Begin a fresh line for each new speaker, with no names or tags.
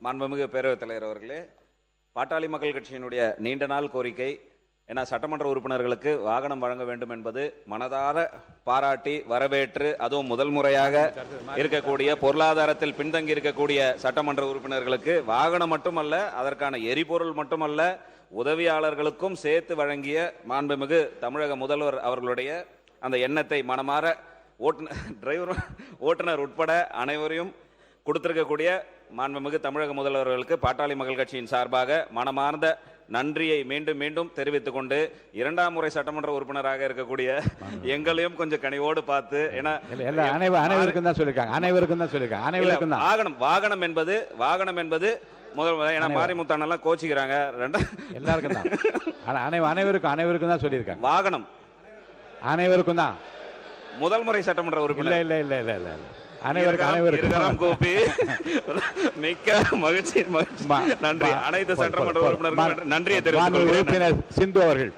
மாண்புமிகு பேரவைத் தலைவர் அவர்களே, பாட்டாளி மக்கள் கட்சியினுடைய நீண்ட நாள் கோரிக்கை, ஏன்னா சட்டமன்ற உறுப்பினர்களுக்கு வாகனம் வழங்க வேண்டும் என்பது மனதார பாராட்டி வரவேற்று, அதுவும் முதல் முறையாக இருக்கக்கூடிய பொருளாதாரத்தில் பின்தங்கி இருக்கக்கூடிய சட்டமன்ற உறுப்பினர்களுக்கு வாகனம் மட்டுமல்ல, அதற்கான எரிபொருள் மட்டுமல்ல, உதவியாளர்களுக்கும் சேர்த்து வழங்கிய மாண்புமிகு தமிழக முதல்வர் அவர்களுடைய அந்த எண்ணத்தை மனமாற ஓட்டுநர் உட்பட அனைவரையும் கொடுத்திருக்கக்கூடிய மாண்புமிகு தமிழக முதல்வர்களுக்கு பாட்டாளி மக்கள் கட்சியின் சார்பாக மனமார்ந்த நன்றியை மீண்டும் மீண்டும் தெரிவித்துக் கொண்டு, இரண்டாம் முறை சட்டமன்ற உறுப்பினராக இருக்கக்கூடிய எங்களையும் கொஞ்சம் கனிவோடு பார்த்து, ஏன்னா
அனைவருக்கும் தான் சொல்லிருக்காங்க.
வாகனம் என்பது முதல், ஏன்னா மாரிமுத்தானெல்லாம் கோச்சிக்கிறாங்க,
எல்லாருக்கும் தான், அனைவருக்கும் தான் சொல்லியிருக்காங்க.
வாகனம்
அனைவருக்கும் தான்.
முதல் முறை சட்டமன்ற உறுப்பினர்
இல்ல அனைவருக்கும்
கோபி. மிக்க மகிழ்ச்சி. நன்றி. அனைத்து சட்டமன்ற உறுப்பினர்களும் நன்றியை தெரிவித்துக் கொள்கிறேன்.
சிந்து அவர்கள்.